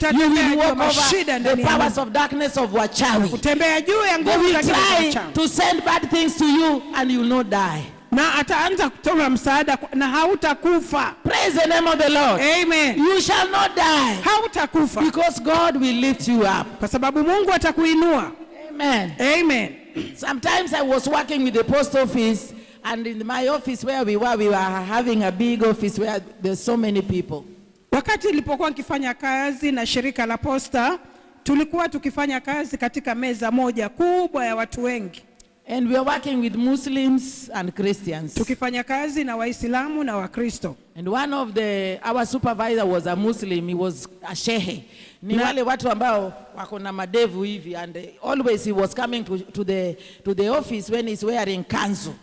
walk over the powers of darkness of wachawi. Utembea juu ya They nguvu will za try giza. to send bad things to you and you will not die. Na ataanza kutoa msaada na hautakufa. Praise the name of the Lord. Amen. You shall not die. Hautakufa. Because God will lift you up. Kwa sababu Mungu atakuinua. Amen. Amen. Sometimes I was working with the post office, and in my office where we were having a big office where there's so many people. Wakati nilipokuwa nikifanya kazi na shirika la posta, tulikuwa tukifanya kazi katika meza moja kubwa ya watu wengi. And we are working with Muslims and Christians. Tukifanya kazi na Waislamu na Wakristo. And one of our supervisor was a Muslim. He was a shehe. Ni wale watu ambao wako na madevu hivi, and always he was coming to the office when he's wearing kanzu.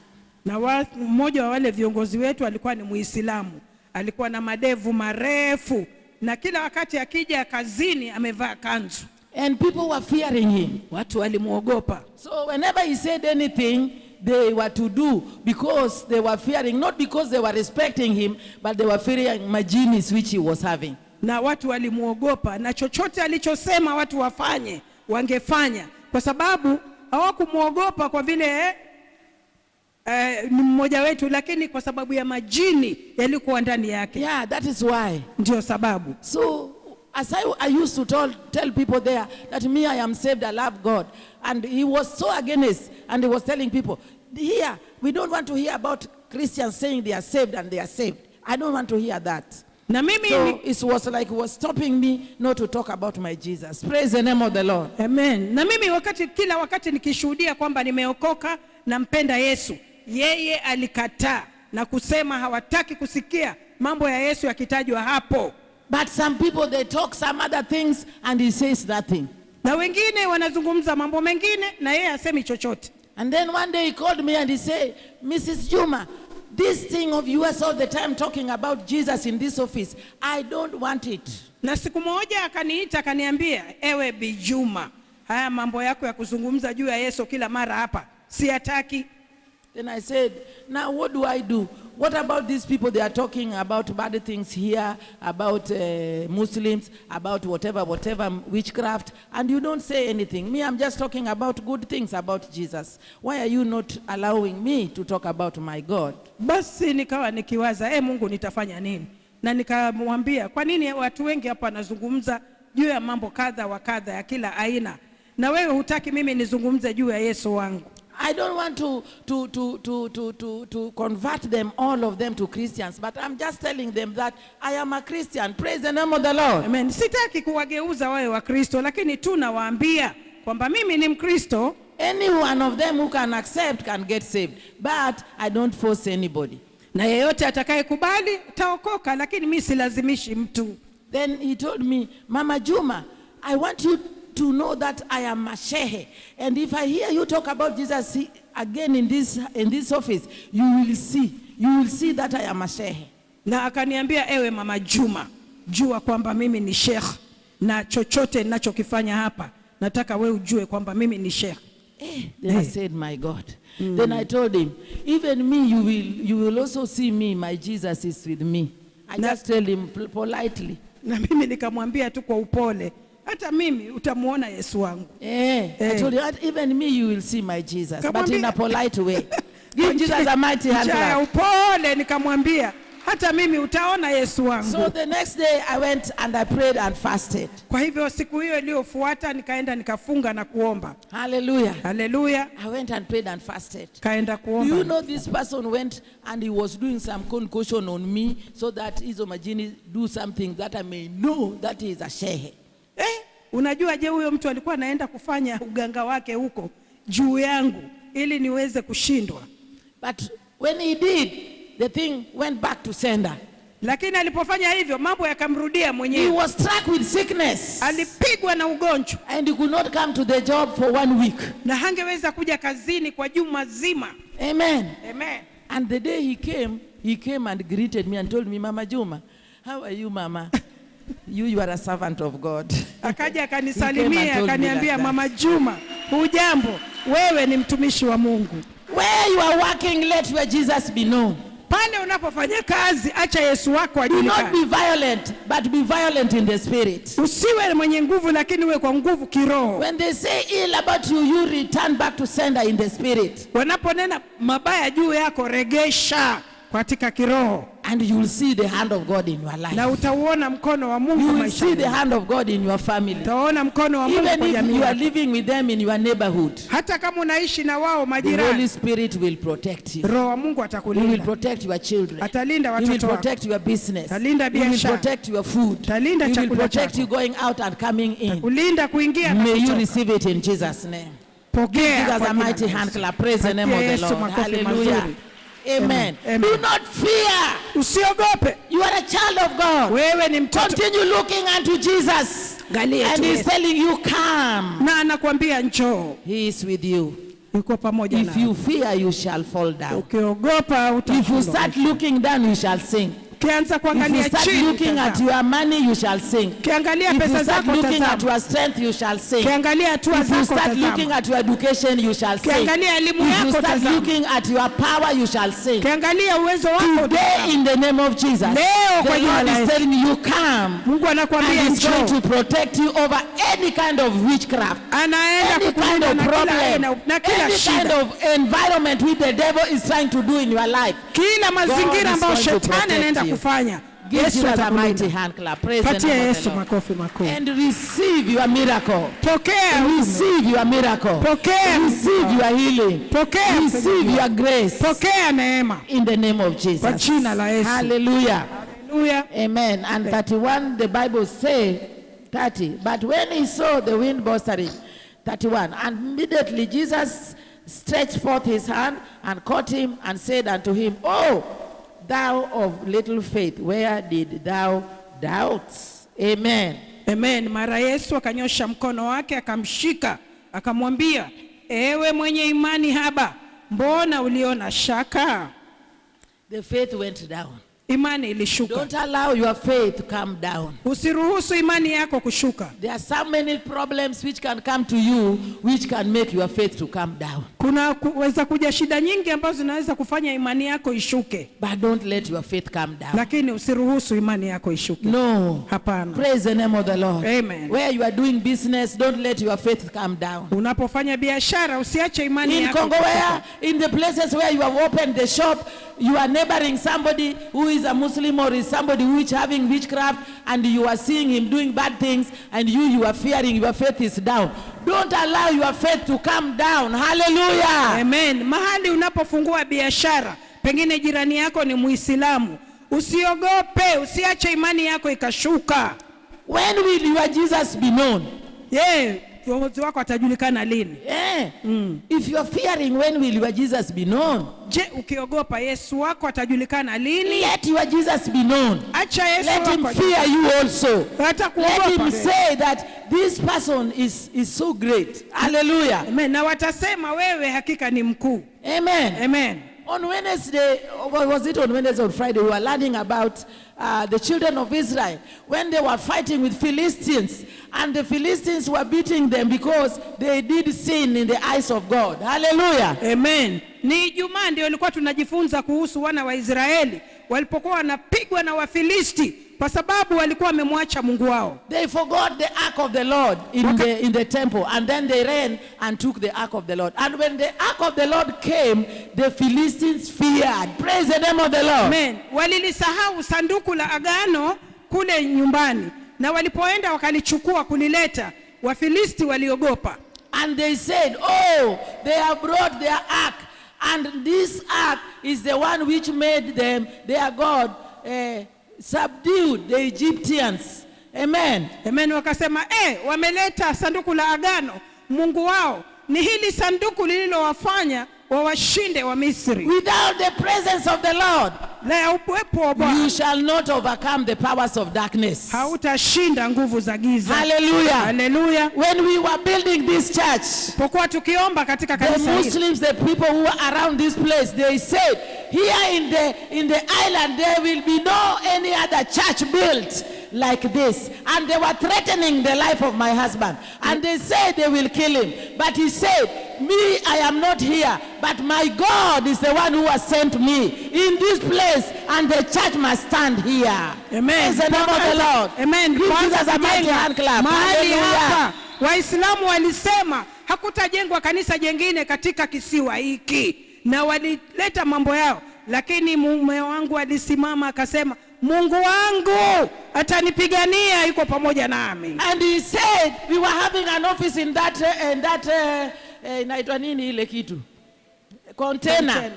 Na mmoja wa wale viongozi wetu alikuwa ni Muislamu. Alikuwa na madevu marefu na kila wakati akija kazini amevaa kanzu. And people were fearing him. Watu walimuogopa. So whenever he said anything, they were to do because they were fearing, not because they were respecting him, but they were fearing majinies which he was having. Na watu walimuogopa, na chochote alichosema watu wafanye, wangefanya, kwa sababu hawakumuogopa kwa vile ni mmoja wetu, lakini kwa sababu ya majini yalikuwa ndani yake. Yeah, that is why. Ndio sababu. So as I used to tell people there that me, I am saved, I love God. And he was so against, and he was telling people, here, we don't want to hear about Christians saying they are saved and they are saved. I don't want to hear that. Na mimi so it was like he was stopping me not to talk about my Jesus. Praise the name of the Lord. Amen. Na mimi kila wakati nikishuhudia kwamba nimeokoka na mpenda Yesu, yeye alikataa na kusema hawataki kusikia mambo ya Yesu yakitajwa hapo. But some people, they talk some other things and he says nothing. Na wengine wanazungumza mambo mengine na yeye hasemi chochote. And then one day he called me and he said, Mrs. Juma, this thing of yours all the time talking about Jesus in this office, I don't want it. Na siku moja akaniita akaniambia, ewe Bi Juma, haya mambo yako ya kuzungumza juu ya Yesu kila mara hapa siyataki. Then I said, now what do I do? What about these people? They are talking about bad things here, about Muslims, about whatever, witchcraft, and you don't say anything. Me, I'm just talking about good things about Jesus. Why are you not allowing me to talk about my God? Basi nikawa nikiwaza, Mungu nitafanya nini? Na nikamwambia, kwa nini watu wengi hapa wanazungumza juu ya mambo kadha wa kadha ya kila aina, na wewe hutaki mimi nizungumze juu ya Yesu wangu? I don't want to convert them, all of them, to Christians, but I'm just telling them that I am a Christian. Praise the name of the Lord. Amen. Sitaki kuwageuza wawe wa Kristo, lakini tu nawaambia kwamba mimi ni Mkristo. Any one of them who can accept can get saved, but I don't force anybody. Na yeyote atakayekubali taokoka, lakini mimi silazimishi mtu. Then he told me, Mama Juma, I want you to know that I am a shehe, and if I hear you talk about Jesus again in this office, you will see that I am a shehe. Na akaniambia, ewe Mama Juma, jua kwamba mimi ni sheikh, na chochote ninachokifanya hapa nataka wewe ujue kwamba mimi ni sheikh. Then I said, my God. Then I told him, even me, you will also see me, my Jesus is with me. I just tell him politely. Na mimi nikamwambia tu kwa upole, hata mimi utamuona Yesu wangu. I told you, even me you will see my Jesus, but in a polite way. Give Jesus a mighty hand clap. Upole nikamwambia, hata mimi utaona Yesu wangu. So the next day I went and I prayed and fasted. Kwa hivyo siku hiyo iliyofuata nikaenda nikafunga na kuomba. Hallelujah. Hallelujah. I went and prayed and fasted. Kaenda kuomba. You know, this person went and he was doing some concussion on me so that hizo majini do something that I may know that he is a shehe. Unajua je, huyo mtu alikuwa anaenda kufanya uganga wake huko juu yangu ili niweze kushindwa. But when he did, the thing went back to sender. Lakini alipofanya hivyo mambo yakamrudia mwenyewe. He was struck with sickness. Alipigwa na ugonjwa. And he could not come to the job for 1 week. Na hangeweza kuja kazini kwa juma zima. Amen. Amen. And the day he came, he came and greeted me and told me, Mama Juma, how are you, Mama? You are a servant of God. Akaja akanisalimia akaniambia, Mama Juma, hujambo, wewe ni mtumishi wa Mungu. Where you are working, let your Jesus be known. Pale unapofanya kazi, acha Yesu wako ajulikane. Do not be violent, but be violent in the spirit. Usiwe mwenye nguvu, lakini uwe kwa nguvu kiroho. When they say ill about you, you return back to sender in the spirit. Wanaponena mabaya juu yako, regesha katika kiroho. And you will see the hand of God in your life. Na utauona mkono wa Mungu you will maishani. see the hand of God in your family. Utaona mkono wa Mungu kwa jamii. Even if you are living with them in your neighborhood, hata kama unaishi na wao the majirani, Holy Spirit will protect you. Roho wa Mungu He will atakulinda. protect your children. Atalinda He watoto will wako. protect your business. Atalinda He will biashara. protect your food. Atalinda He will chakula protect chako. you going out and coming in. Kulinda kuingia na May you kutoka. receive it in Jesus' name. Pokea Give us kwa a jina mighty la hand Yesu. clap. Praise the name of the Yesu Lord. makofi Hallelujah. mazuri. Amen. Amen. Do not fear. Usiogope. You are a child of God. Wewe ni mtoto. Continue looking unto Jesus. Angalia And tu he's Yesu. telling you, come. Na anakuambia njoo. He is with you. Yuko pamoja If nawe. you fear, you shall fall down. Ukiogopa If you utafungwa. start looking down, you shall sink. Ukianza If you kuangalia start chini, looking at tazama. your money, you shall sink. Ukiangalia If you pesa start zako, looking at tazama. your strength, you shall sink. Ukiangalia hatua If you zako, start looking tazama. at your education, you shall sink. Ukiangalia elimu If you yako, start tazama. looking at your power, you shall sink. Ukiangalia uwezo wako, Today, tazama. in the name of Jesus, Leo kwa the jina Lord la is Yesu. telling you, come. Mungu And anakuambia he's going njoo. to protect you over any kind of witchcraft. Anaenda Any kind kukulinda of na kila problem, aina na kila any kind shida. of environment which the devil is trying to do in your life. Kila mazingira God is ambayo going to shetani protect anaenda you. kufanya. Give Yesu Jesus a mighty atakulinda. hand clap. Praise the Patia name of Yesu the Lord. makofi makuu. And receive your miracle. Pokea utume. Receive your miracle. Pokea Receive your healing. Pokea Receive your grace. Pokea neema. In the name of Jesus. Kwa jina la Yesu. Hallelujah. Hallelujah. Amen. And 31, the Bible say 30. But when he saw the wind boisterous, 31, and immediately Jesus stretched forth his hand and caught him and said unto him, Oh, thou of little faith, where did thou doubt? Amen. Amen. Mara Yesu akanyosha mkono wake akamshika akamwambia, ewe mwenye imani haba, mbona uliona shaka? The faith went down. Imani ilishuka. Don't allow your faith to come down. Usiruhusu imani yako kushuka. There are so many problems which can come to you which can make your faith to come down. Kuna kuweza kuja shida nyingi ambazo zinaweza kufanya imani yako ishuke. But don't let your faith come down. Lakini usiruhusu imani yako ishuke. No. Hapana. Praise the name of the Lord. Amen. Where you are doing business, don't let your faith come down. Unapofanya biashara usiache imani In yako. Congo, where in the places where you have opened the shop, you are neighboring somebody who is a Muslim or is somebody who is having witchcraft, and you are seeing him doing bad things, and you are fearing your faith is down. Don't allow your faith to come down. Hallelujah. Amen. Mahali unapofungua biashara, pengine jirani yako ni Muislamu, usiogope, usiache imani yako ikashuka. When will your Jesus be known? Kiongozi wako atajulikana lini? If you are fearing, when will your Jesus be known? Je, ukiogopa Yesu wako atajulikana lini? Let your Jesus be known. Acha Yesu Let him wako. fear you also. Hata Let kuogopa. him say that this person is so great. Hallelujah. Amen. Na watasema wewe hakika ni mkuu. Amen. Amen. On Wednesday, or was it on Wednesday or Friday, we were learning about the children of Israel when they were fighting with Philistines, and the Philistines were beating them because they did sin in the eyes of God. Hallelujah. Amen. Ni Ijumaa ndio ilikuwa tunajifunza kuhusu wana wa Israeli walipokuwa wanapigwa na Wafilisti kwa sababu walikuwa wamemwacha Mungu wao. They forgot the ark of the Lord in the temple, and then they ran and took the ark of the Lord. And when the ark of the Lord came, the Philistines feared. Praise the name of the Lord. Amen. Walilisahau sanduku la agano kule nyumbani, na walipoenda wakalichukua kulileta, Wafilisti waliogopa. And they said, oh, they have brought their ark, and this ark is the one which made them, their God, subdued the Egyptians. Amen. Amen. Wakasema, wameleta sanduku la agano, Mungu wao ni hili sanduku lililowafanya wawashinde wa Misri. Without the presence of the Lord, la upepo wa you Bwana, shall not overcome the powers of darkness. hautashinda nguvu za giza. Hallelujah. Haleluya. When we were building this church, Pokuwa tukiomba katika the kanisa hili, Muslims, the people who are around this place, they said, here in the island there will be no any other church built like this. And they were threatening the life of my husband. And they said they will kill him. But he said, me, I am not here, but my God is the one who has sent me in this place, and the church must stand here. Amen. Praise the name of the Lord. Amen. Give Jesus a mighty hand clap. Mahali Hallelujah. hapa Waislamu walisema hakutajengwa kanisa jengine katika kisiwa hiki, na walileta mambo yao, lakini mume wangu alisimama akasema, Mungu wangu atanipigania, yuko pamoja nami. And he said, we were having an office in that inaitwa nini ile kitu? Container.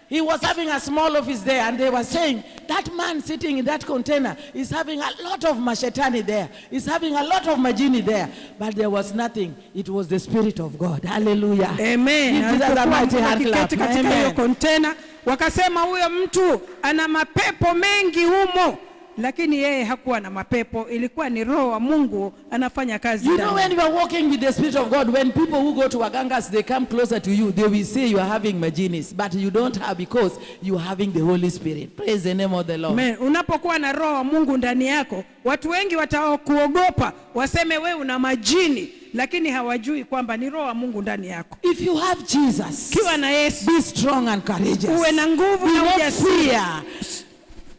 He was having a small office there, and they were saying, that man sitting in that container is having a lot of mashetani there. He's having a lot of majini there. But there was nothing. It was the Spirit of God. Hallelujah. Amen. Give Jesus a mighty hand clap. Katika hiyo Amen. container wakasema huyo mtu ana mapepo mengi humo, lakini yeye hakuwa na mapepo, ilikuwa ni roho wa Mungu anafanya kazi You ndani. know, when you are walking with the Spirit of God, when people who go to Wagangas, they come closer to you, they will say you are having majinis, but you don't have, because you are having the Holy Spirit. Praise the name of the Lord. Amen. Unapokuwa na roho wa Mungu ndani yako, watu wengi watakuogopa, waseme wewe una majini, lakini hawajui kwamba ni roho wa Mungu ndani yako. If you have Jesus, Kiwa na Yesu, be strong and courageous. uwe na nguvu Be na not ujasiri. fear,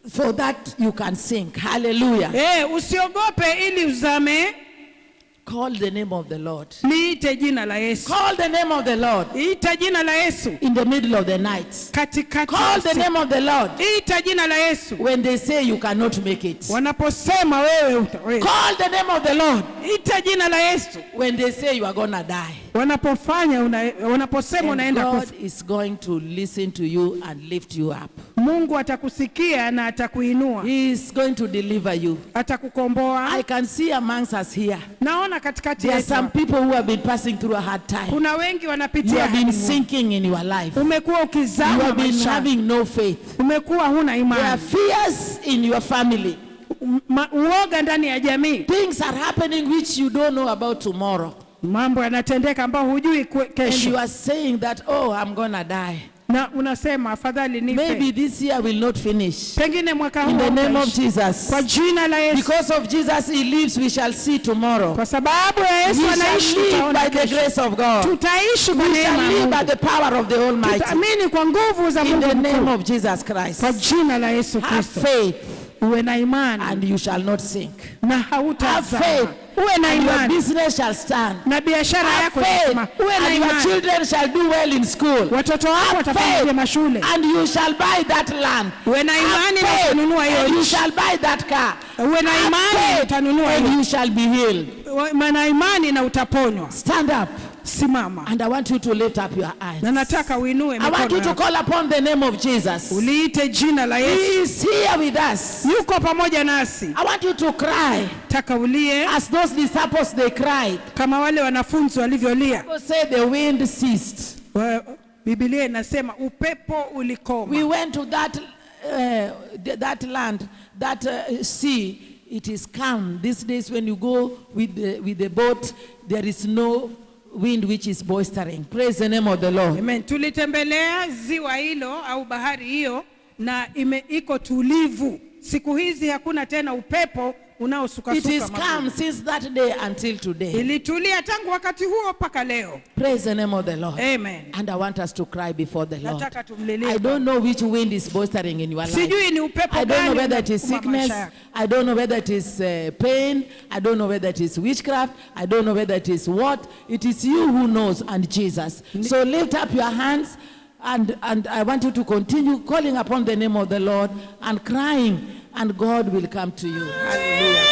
for that you can sink. Hallelujah. Usiogope ili uzame. Call the name of the Lord. Liite jina la Yesu. Call the name of the Lord Ita jina la Yesu in the middle of the night. katikati. Call the name of the Lord Ita jina la Yesu when they say you cannot make it. wanaposema wewe utaweza. Call the name of the Lord Ita jina la Yesu when they say you are gonna die. wanaposema And unaenda God kufa. is going to listen to you and lift you up. Mungu atakusikia na atakuinua, He is going to deliver you. atakukomboa. I can see amongst us here, Naona katikati there are yetu some people who have been passing through a hard time. kuna wengi You wanapitia have been hali ngumu. sinking in your life. Umekuwa You ukizama have been maisha, having no faith. umekuwa huna There are imani, fears in your family. uoga ndani ya jamii. Things are happening which you don't know about tomorrow. Mambo yanatendeka ambao hujui And you kesho, are saying that, oh, I'm gonna die. na unasema afadhali Maybe nife, this year will not finish. pengine mwaka In huu the name of hautaishi. Jesus. Kwa jina la Yesu, Because of Jesus, He lives, we shall see tomorrow. kwa sababu ya Yesu We shall anaishi, live tutaona by the kesho. grace of God. Tutaishi kwa We neema shall ya live Mungu. by the power of the Almighty. Tutaamini kwa nguvu za In Mungu the name mkuu. of Jesus Christ. Kwa jina la Yesu Have Kristo, faith uwe na imani and you shall not sink. na Have hautazama. faith Uwe na and your imani business shall stand. na biashara Have yako faith itasema. Uwe na and your imani, children shall do well in school. watoto wako Have watafanya faith vyema shule. and you shall buy that land. Uwe na Have imani na faith utanunua hiyo and you nchi. shall buy that car. Uwe na Have imani na faith utanunua and hiyo. you shall be healed. Uwe na imani na utaponywa. Stand up, Simama and I want you to lift up your eyes. na nataka uinue I want you mikono to yako. call upon the name of Jesus. Uliite jina la He Yesu. is here with us. Yuko pamoja nasi. I want you to cry Taka ulie as those disciples they cried. kama wale wanafunzi walivyolia. People say the wind ceased. Biblia inasema upepo ulikoma. We went to that land, that sea. It is calm. These days when you go with the boat, there is no wind which is boistering. Praise the name of the Lord. Amen. Tulitembelea ziwa hilo au bahari hiyo na iko tulivu. Siku hizi hakuna tena upepo unaosuka It suka. is calm since that day until today. Ilitulia tangu wakati huo mpaka leo. Praise the name of the Lord. Amen. And I want us to cry before the Lord. Nataka tumlilie. I don't know which wind is boistering in your life. Sijui ni upepo I don't know gani whether it is unasukuma sickness. maisha yako. I don't know whether it is pain. I don't know whether it is witchcraft. I don't know whether it is what. It is you who knows, and Jesus. So lift up your hands, and I want you to continue calling upon the name of the Lord and crying, and God will come to you. Hallelujah.